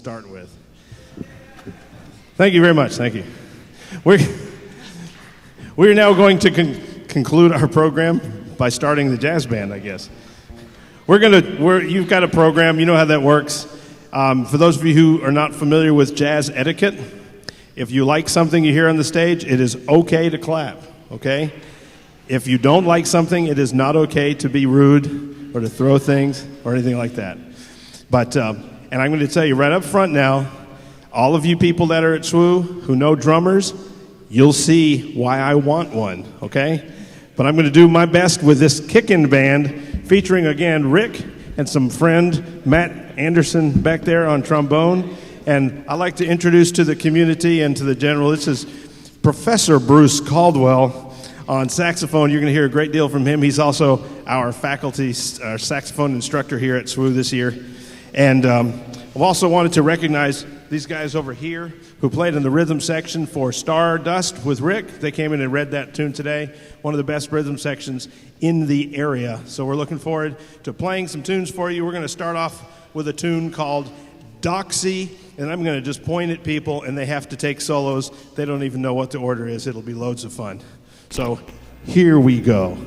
start with. Thank you very much. Thank you. We're now going to conclude our program by starting the jazz band, I guess. You've got a program. You know how that works. For those of you who are not familiar with jazz etiquette, if you like something you hear on the stage, it is okay to clap. Okay. If you don't like something, it is not okay to be rude or to throw things or anything like that. But, and I'm going to tell you right up front now, all of you people that are at SWU who know drummers, you'll see why I want one, okay? But I'm going to do my best with this kickin' band featuring, again, Rick and some friend Matt Anderson back there on trombone. And I'd like to introduce to the community and to the general, this is Professor Bruce Caldwell on saxophone. You're going to hear a great deal from him. He's also our faculty, our saxophone instructor here at SWU this year. And I've also wanted to recognize these guys over here who played in the rhythm section for Stardust with Rick. They came in and read that tune today. One of the best rhythm sections in the area. So we're looking forward to playing some tunes for you. We're going to start off with a tune called Doxy, and I'm going to just point at people and they have to take solos. They don't even know what the order is. It'll be loads of fun. So here we go.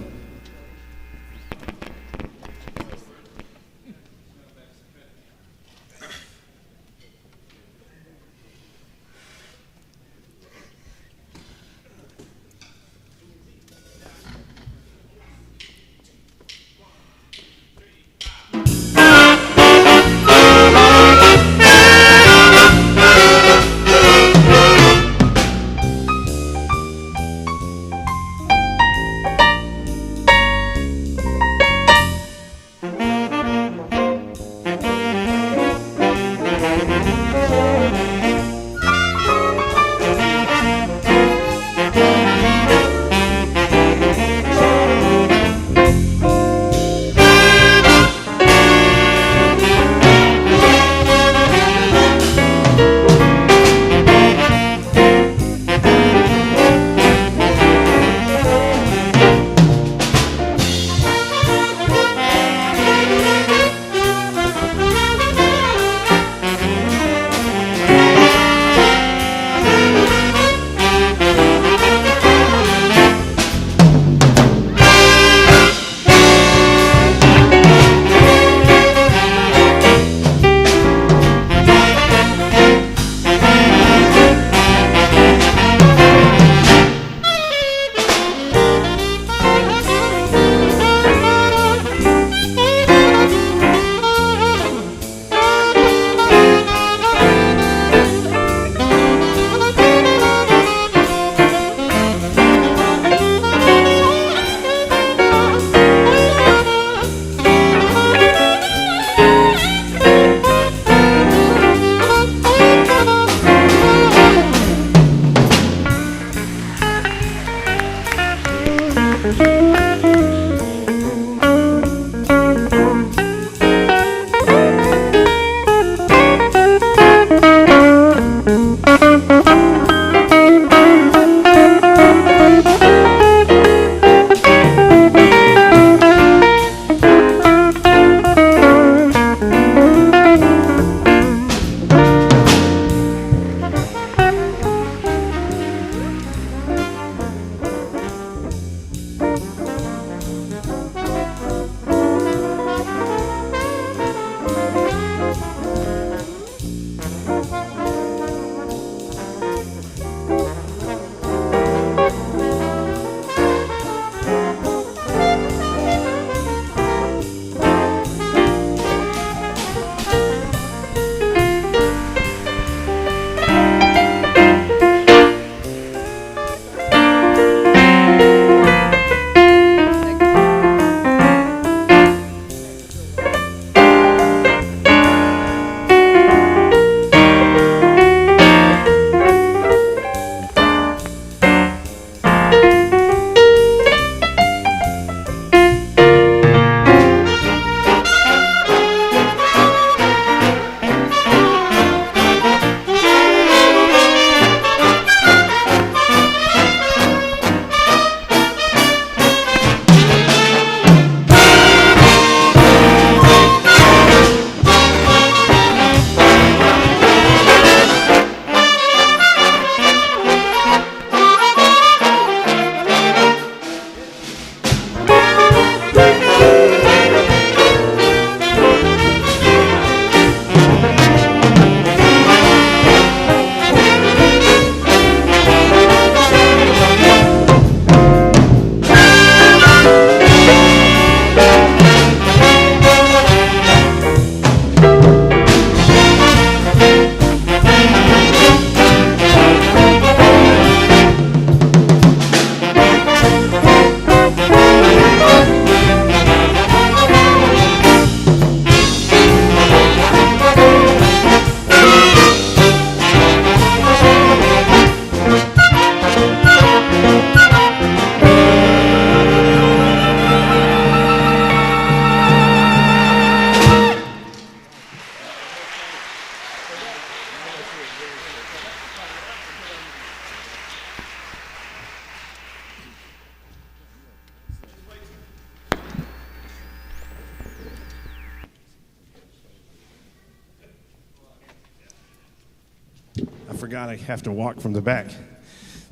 I forgot I have to walk from the back.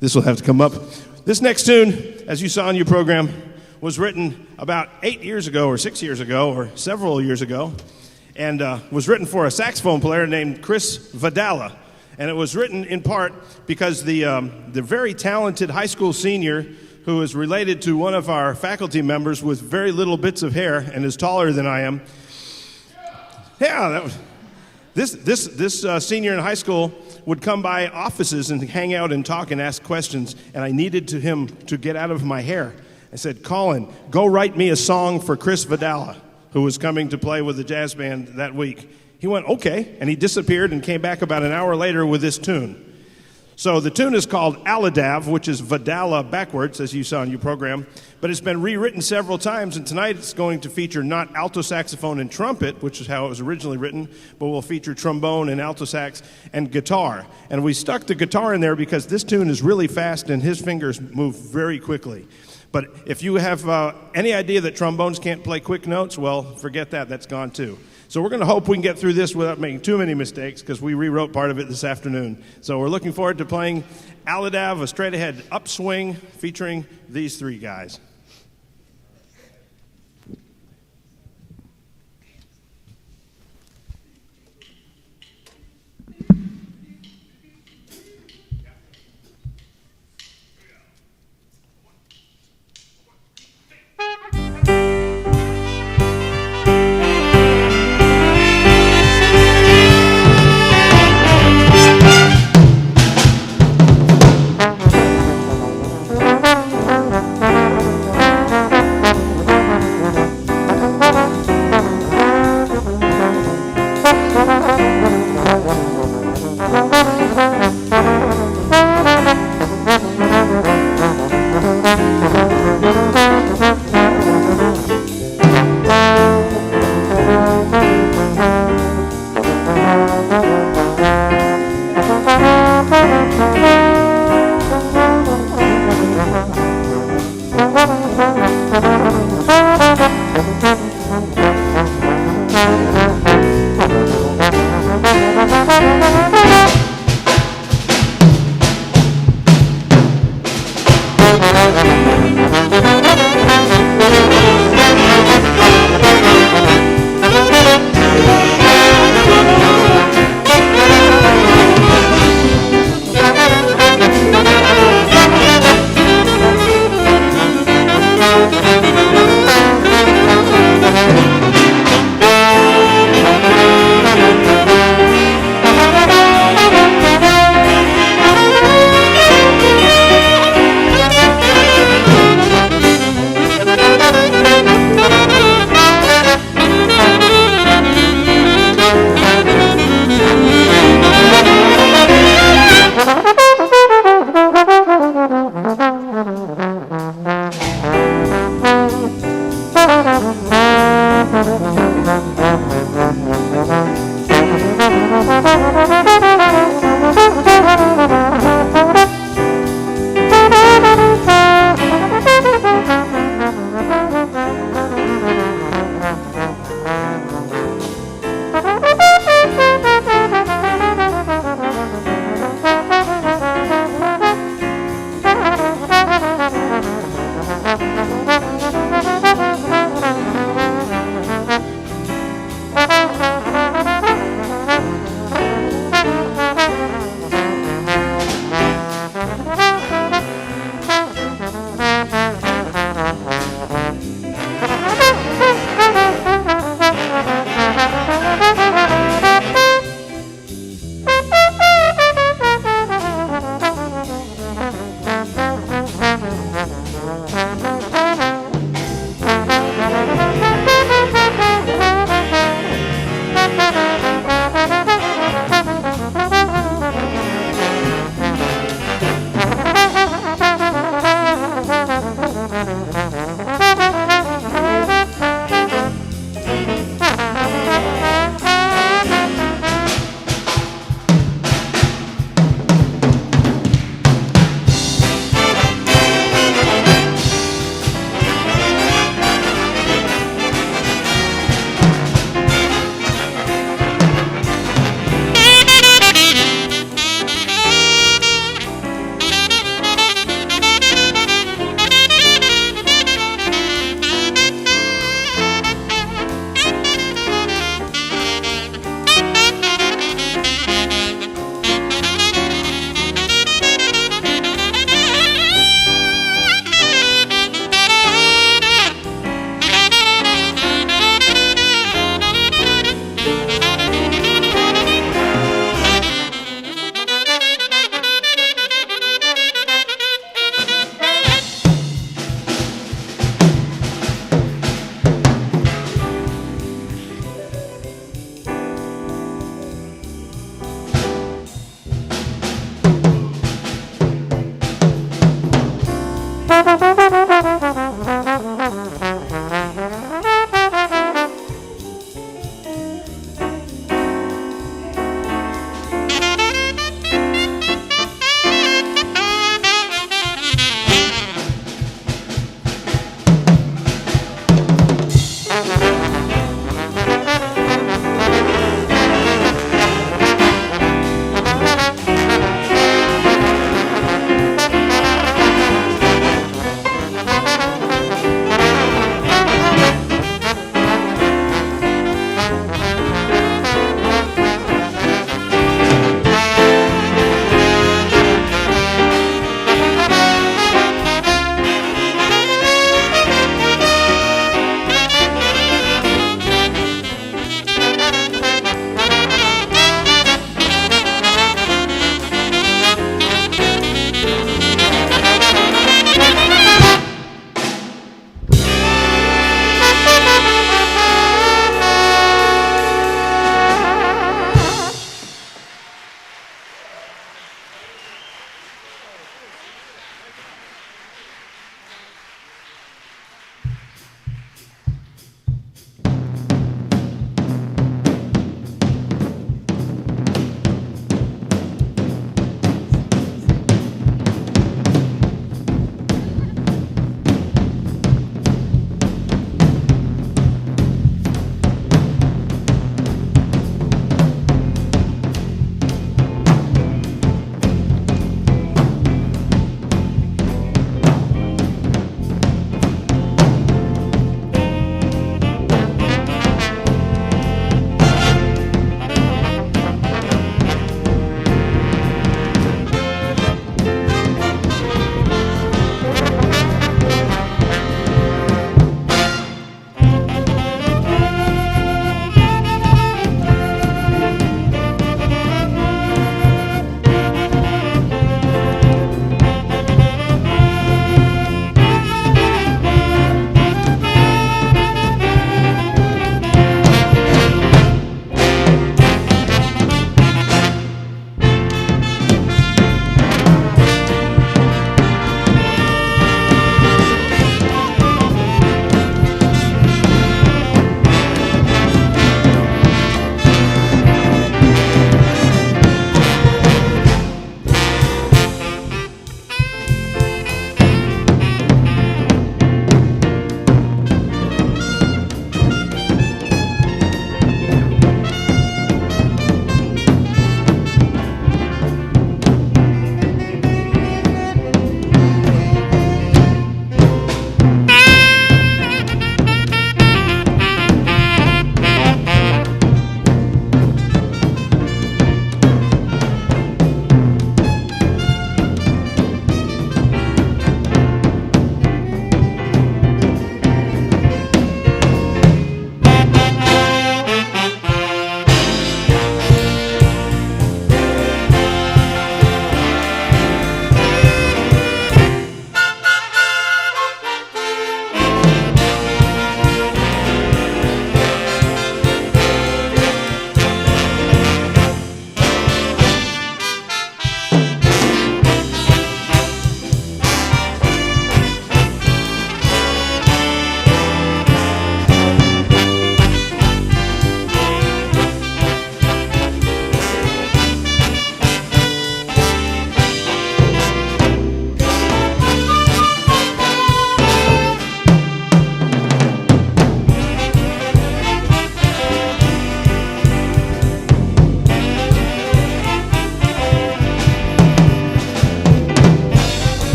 This will have to come up. This next tune, as you saw in your program, was written about 8 years ago or 6 years ago or several years ago, and was written for a saxophone player named Chris Vidala. And it was written in part because the very talented high school senior who is related to one of our faculty members with very little bits of hair and is taller than I am. Yeah, that was... This senior in high school would come by offices and hang out and talk and ask questions, and I needed him to get out of my hair. I said, Colin, go write me a song for Chris Vidala, who was coming to play with the jazz band that week. He went, okay, and he disappeared and came back about an hour later with this tune. So the tune is called Aladav, which is Vidala backwards, as you saw in your program, but it's been rewritten several times, and tonight it's going to feature not alto saxophone and trumpet, which is how it was originally written, but will feature trombone and alto sax and guitar. And we stuck the guitar in there because this tune is really fast and his fingers move very quickly. But if you have any idea that trombones can't play quick notes, well, forget that. That's gone too. So we're going to hope we can get through this without making too many mistakes because we rewrote part of it this afternoon. So we're looking forward to playing Aladav, a straight-ahead upswing featuring these three guys.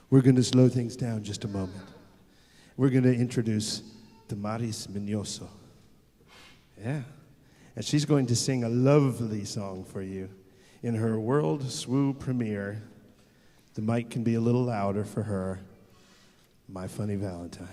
We're going to slow things down just a moment. We're going to introduce Damaris Minoso. Yeah. And she's going to sing a lovely song for you in her World SWU premiere. The mic can be a little louder for her. My Funny Valentine.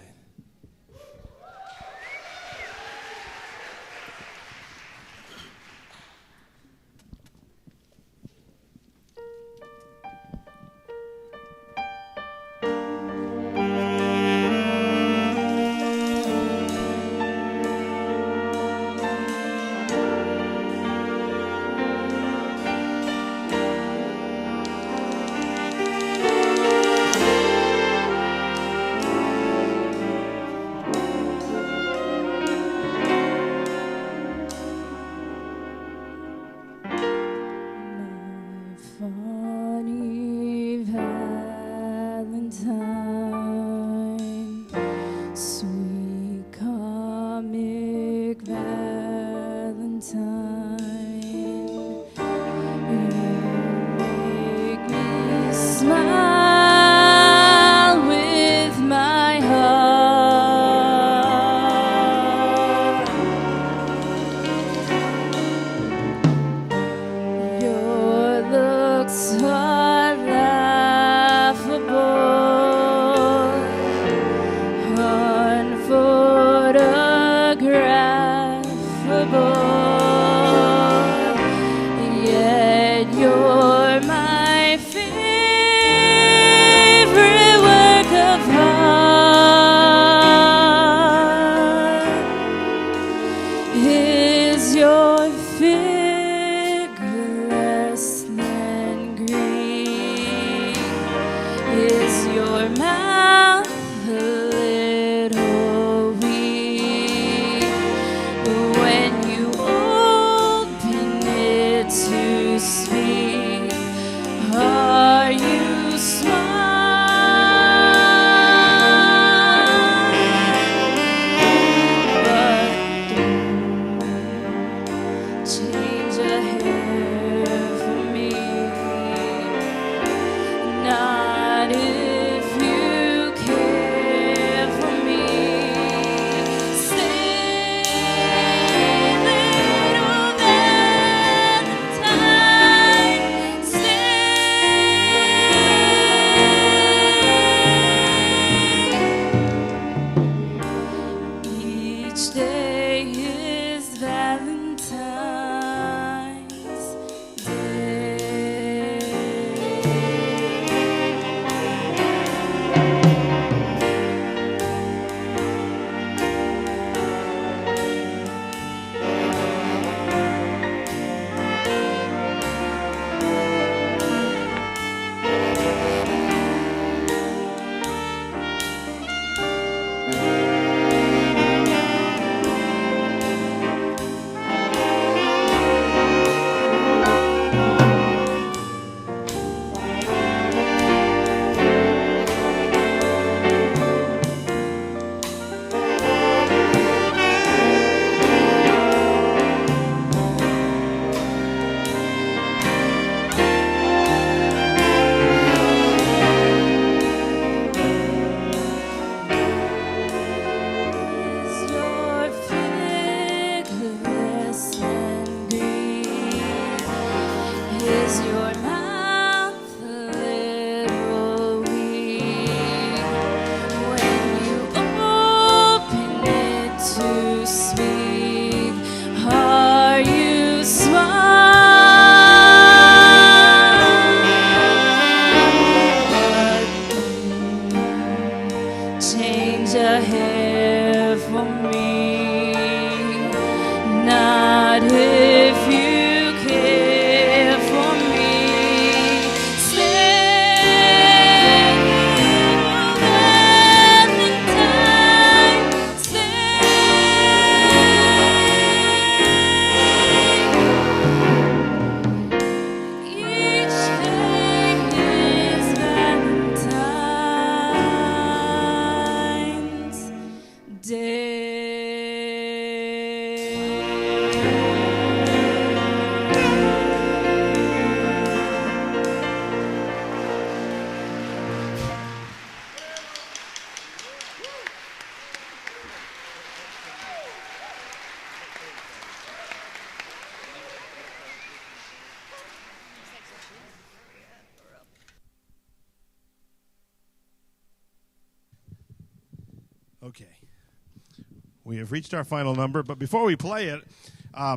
Funny Valentine, sweet comic Valentine, you make me smile with my heart. Your looks are laughable, unphotographable, yet you're my favorite work of art. Is your figure less than green? Is your mouth a little weak when you open it to speak? Are you smart? But change a hair for me. Not if you care for me. Stay, little Valentine. Stay. Each day is Valentine's Day. Okay. We have reached our final number, but before we play it, I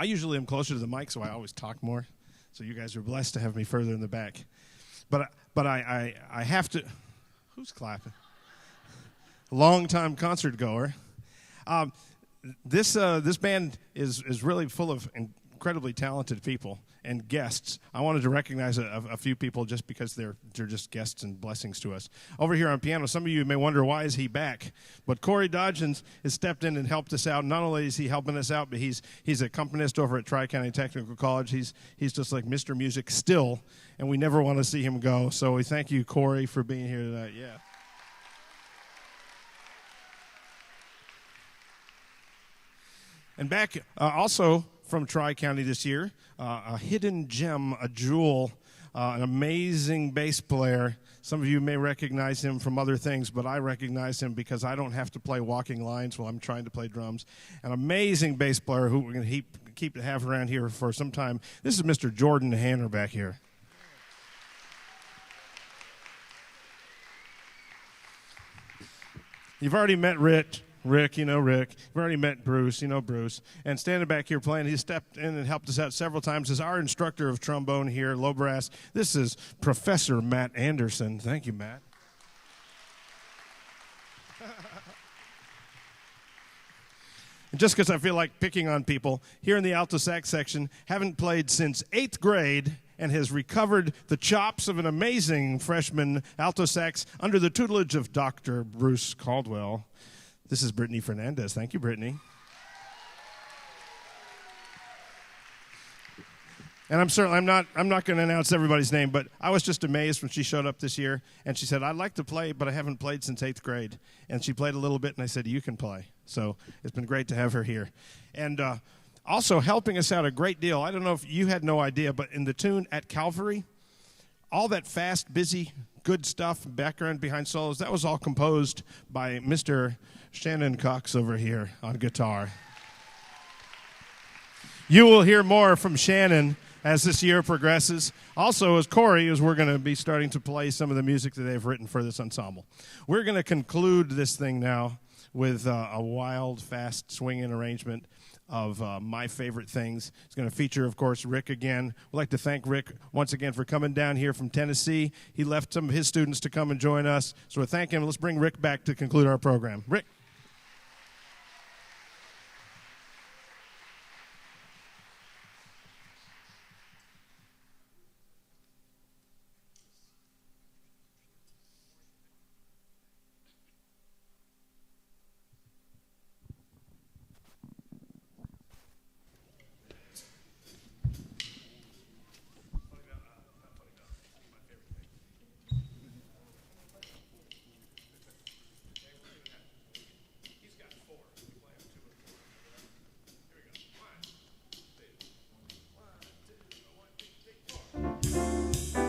usually am closer to the mic, so I always talk more. So you guys are blessed to have me further in the back. But I have to. Who's clapping? Long-time concert goer. This band is really full of incredibly talented people and guests. I wanted to recognize a few people just because they're just guests and blessings to us. Over here on piano, some of you may wonder, why is he back? But Corey Dodgens has stepped in and helped us out. Not only is he helping us out, but he's a accompanist over at Tri-County Technical College. He's just like Mr. Music still, and we never want to see him go. So we thank you, Corey, for being here tonight. Yeah. And back also from Tri-County this year, a hidden gem, a jewel, an amazing bass player. Some of you may recognize him from other things, but I recognize him because I don't have to play walking lines while I'm trying to play drums. An amazing bass player who we're going to keep to have around here for some time. This is Mr. Jordan Hanner back here. You've already met Rick, you know Rick. You've already met Bruce, you know Bruce. And standing back here playing, he stepped in and helped us out several times as our instructor of trombone here, low brass. This is Professor Matt Anderson. Thank you, Matt. And just because I feel like picking on people, here in the alto sax section, haven't played since 8th grade and has recovered the chops of an amazing freshman alto sax under the tutelage of Dr. Bruce Caldwell. This is Brittany Fernandez. Thank you, Brittany. And I'm not going to announce everybody's name, but I was just amazed when she showed up this year, and she said, "I'd like to play, but I haven't played since 8th grade." And she played a little bit, and I said, "You can play." So it's been great to have her here. And also helping us out a great deal. I don't know if you had no idea, but in the tune At Calvary, all that fast, busy, good stuff, background behind solos, that was all composed by Mr. Shannon Cox over here on guitar. You will hear more from Shannon as this year progresses. Also, as Corey, as we're going to be starting to play some of the music that they've written for this ensemble. We're going to conclude this thing now with a wild, fast, swinging arrangement of my favorite things. It's going to feature, of course, Rick again. We'd like to thank Rick once again for coming down here from Tennessee. He left some of his students to come and join us. So we thank him. Let's bring Rick back to conclude our program. Rick. Thank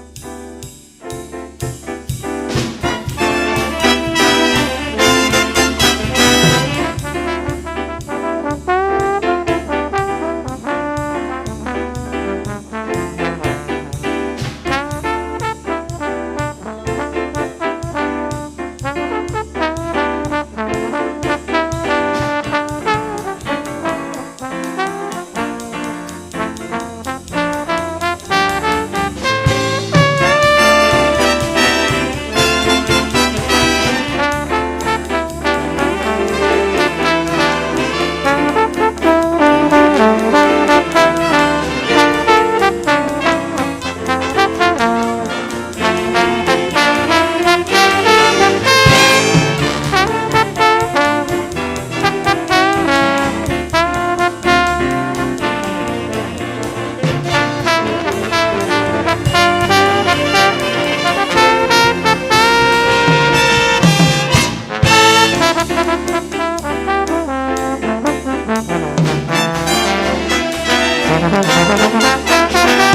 you.